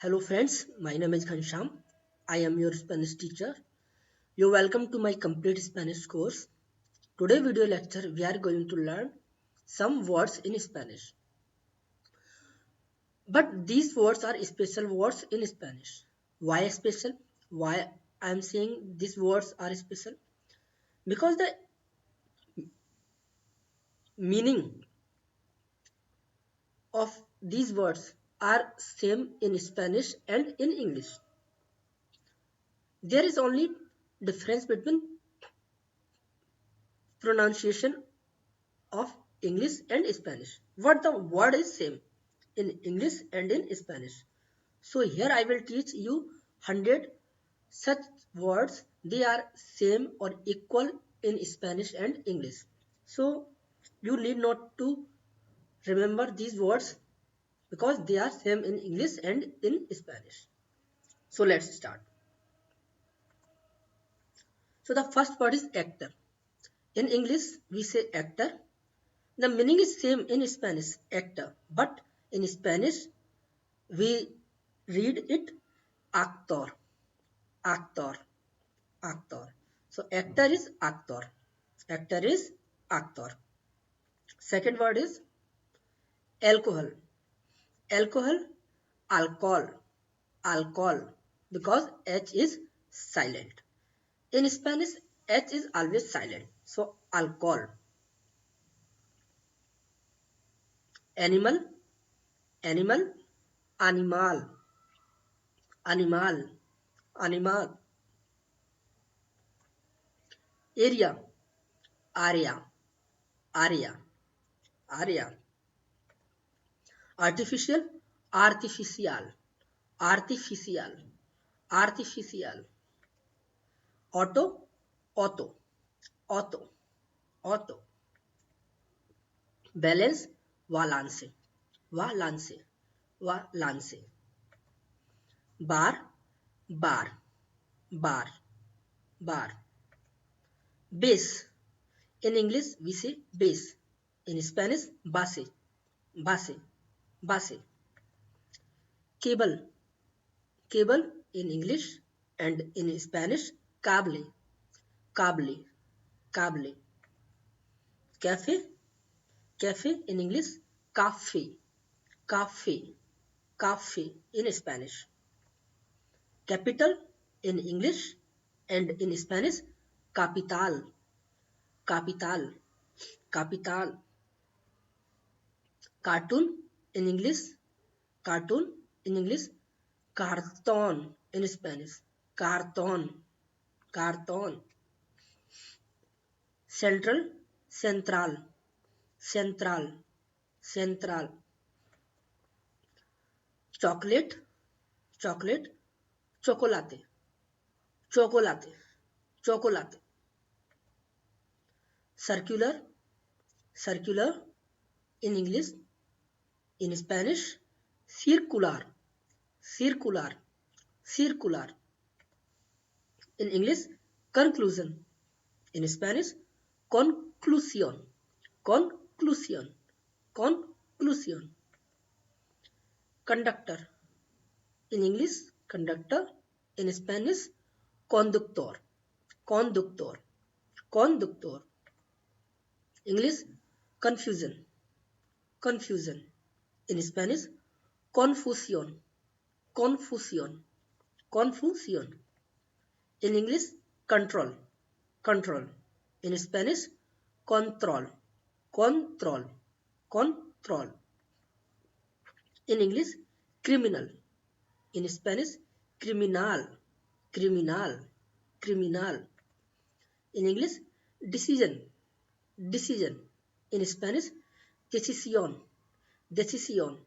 Hello friends, my name is Ghansham. I am your Spanish teacher. You're welcome to my complete Spanish course. Today video lecture we are going to learn some words in Spanish. But these words are special words in Spanish. Why special? Why I am saying these words are special? Because the meaning of these words are same in Spanish and in English. There is only difference between pronunciation of English and Spanish. What the word is same in English and in Spanish. So here I will teach you 100 such words. They are same or equal in Spanish and English. So you need not to remember these words because they are same in English and in Spanish. So let's start. So the first word is actor. In English we say actor. The meaning is same in Spanish, actor, but in Spanish we read it actor, actor, actor. So actor is actor. Actor is actor. Second word is alcohol. Alcohol, alcohol, alcohol. Because H is silent. In Spanish, H is always silent. So alcohol. Animal, animal, animal, animal, animal. Area, area, area, area. Artificial, artificial, artificial, artificial. Auto, auto, auto, auto. Balance, balance, balance, balance. Bar, bar, bar, bar. Base. In English we say base. In Spanish base, base, base. Cable, cable in English and in Spanish cable, cable, cable. Cafe, cafe in English cafe, cafe, cafe in Spanish. Capital in English and in Spanish capital, capital, capital. Cartoon in English, cartoon in English carton in Spanish, carton, carton. Central, central, central, central. Chocolate, chocolate, chocolate, chocolate, chocolate. Circular, circular in English, in Spanish circular, circular, circular. In English conclusion, in Spanish conclusión, conclusión, conclusión. Conductor, in English conductor, in Spanish conductor, conductor, conductor. English confusion, confusion. In Spanish confusión, confusión, confusión. In English control, control. In Spanish control, control, control. In English criminal. In Spanish criminal, criminal, criminal. In English decision, decision. In Spanish decisión, decisión,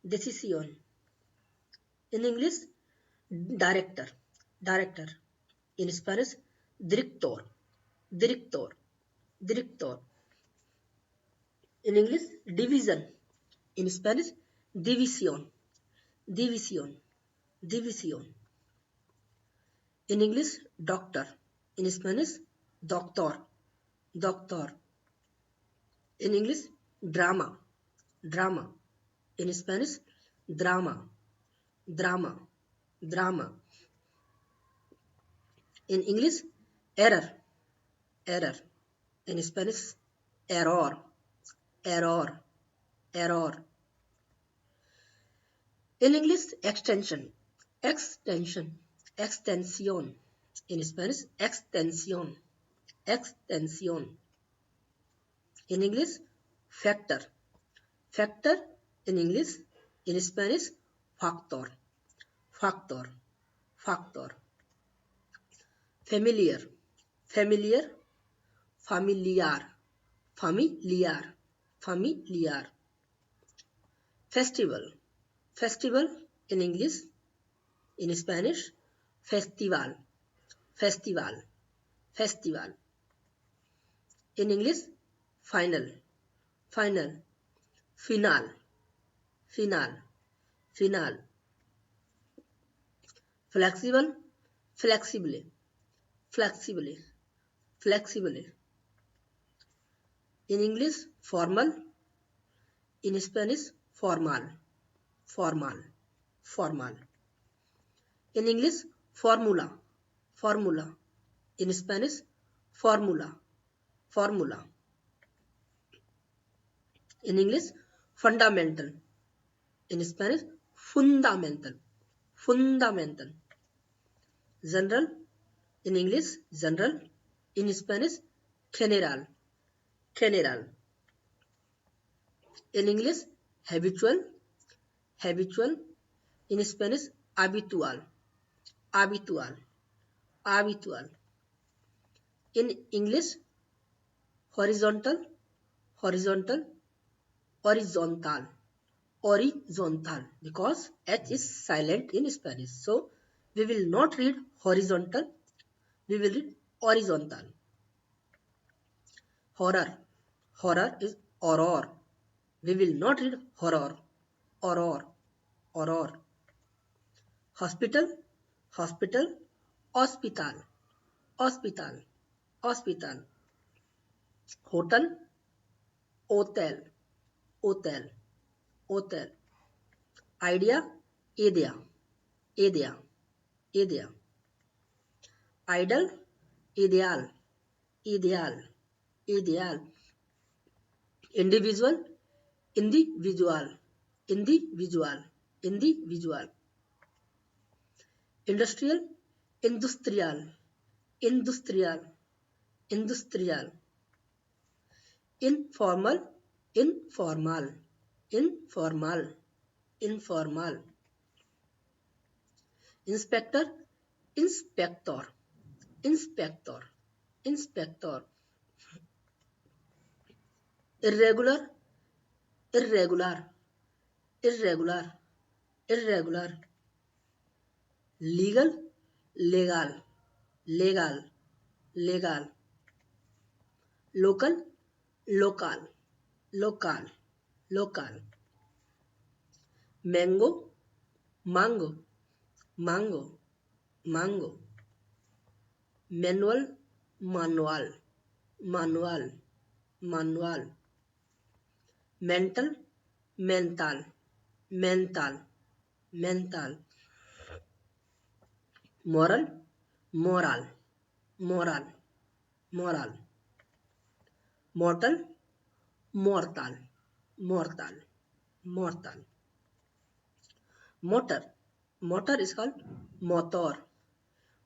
decisión. In English director, director. In Spanish director, director, director. In English division. In Spanish división, división, división. In English doctor. In Spanish doctor, doctor. In English drama, drama. In Spanish drama, drama, drama. In English, error, error. In Spanish, error, error, error. In English, extension, extension, extensión. In Spanish, extensión, extensión. In English, factor, factor. In English, in Spanish, factor, factor, factor. Familiar, familiar, familiar, familiar, familiar. Festival, festival. In English, in Spanish, festival, festival, festival. In English, final, final, final, final, final. Flexible, flexible, flexible, flexible. In English, formal. In Spanish, formal, formal, formal. In English, formula, formula. In Spanish, formula, formula. In English, fundamental. In Spanish, fundamental, fundamental. General. In English, general. In Spanish, general, general. In English, habitual, habitual. In Spanish, habitual, habitual, habitual. In English, horizontal, horizontal, horizontal, horizontal, because H is silent in Spanish. So we will not read horizontal, we will read horizontal. Horror, horror is horror. We will not read horror, horror, horror. Hospital, hospital, hospital, hospital, hospital. Hotel, hotel, hotel, hotel. Idea, idea, idea, idea. Idol, ideal, ideal, ideal. Individual, individual, individual, individual. Industrial, industrial, industrial, industrial. Informal, informal, informal, informal. Inspector, inspector, inspector, inspector. Irregular, irregular, irregular, irregular. Legal, legal, legal, legal. Local, local, local, local. Mango, mango, mango, mango. Manual, manual, manual, manual. Mental, mental, mental, mental. Moral, moral, moral, moral. Mortal, mortal, mortal, mortal. Motor, motor is called motor,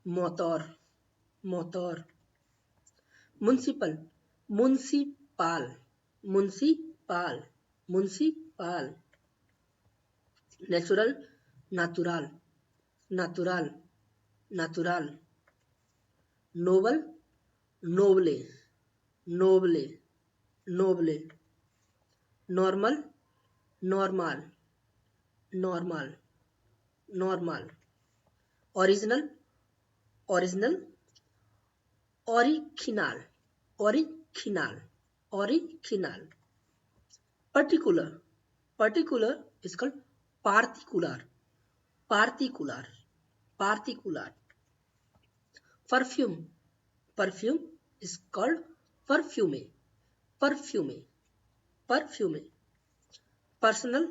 motor, motor. Municipal, municipal, municipal, municipal. Natural, natural, natural, natural. Noble, noble, noble, noble. Normal, normal, normal, normal. Original, original, original, original, original. Particular, particular is called particular, particular, particular. Perfume, perfume is called perfume, perfume, perfume. Personal,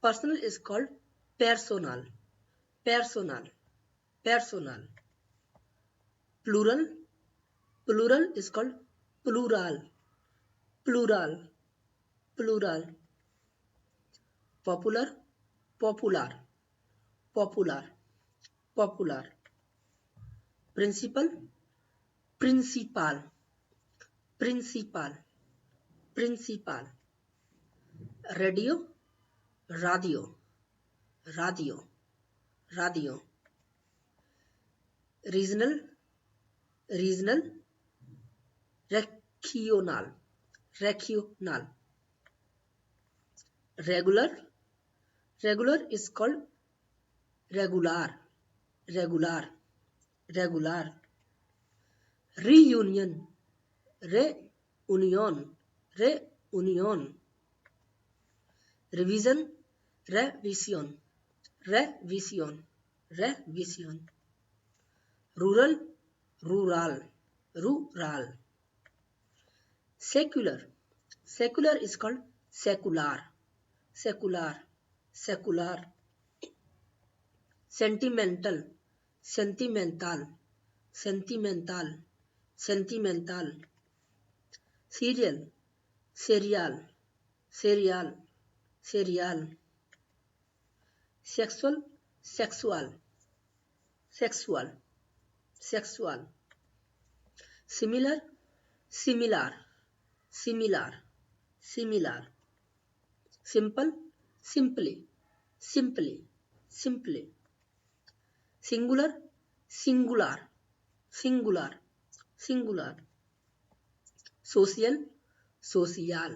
personal is called personal, personal, personal. Plural, plural is called plural, plural, plural. Popular, popular, popular, popular. Principal, principal, principal, principal. Radio, radio, radio, radio. Regional, regional, regional, regional. Regular, regular is called regular, regular, regular. Reunion, reunion, reunion. Revision, revision, revision, revision. Rural, rural, rural. Secular, secular is called secular, secular, secular. Sentimental, sentimental, sentimental, sentimental. Serial, serial, serial, serial. Sexual, sexual, sexual, sexual. Similar, similar, similar, similar. Simple, simply, simply, simply. Singular, singular, singular, singular. Social, social,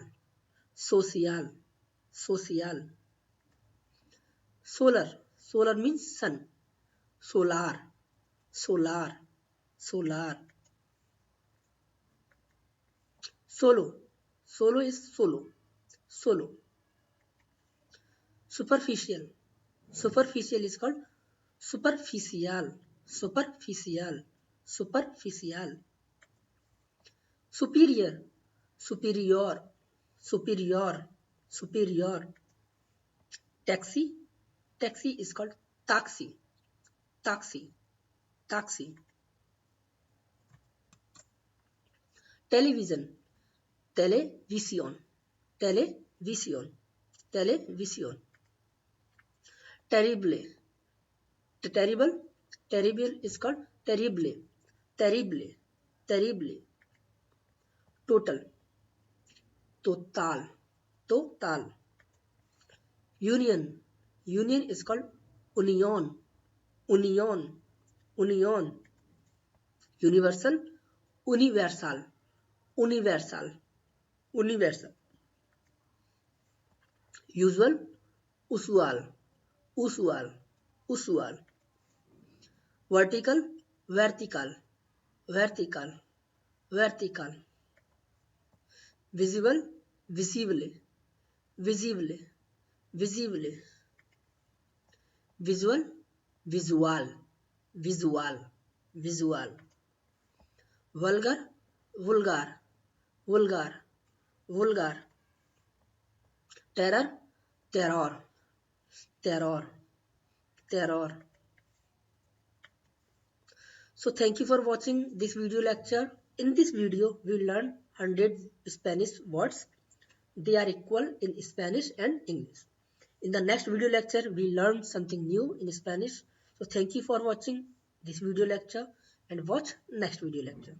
social, social. Solar, solar means sun. Solar, solar, solar. Solo, solo is solo, solo. Superficial, superficial is called superficial, superficial, superficial. Superior, superior, superior, superior. Taxi, taxi is called taxi, taxi, taxi. Television, television, television, television. Terrible, terrible, terrible is called terrible, terrible, terrible. Total, total, total. Union, union is called union, union, union. Universal, universal, universal, universal. Usual, usual, usual, usual. Vertical, vertical, vertical, vertical. Visible, visibly, visibly, visibly. Visual, visual, visual, visual. Vulgar, vulgar, vulgar, vulgar. Terror, terror, terror, terror. So thank you for watching this video lecture. In this video, we learn 100 Spanish words. They are equal in Spanish and English. In the next video lecture, we learn something new in Spanish. So thank you for watching this video lecture and watch next video lecture.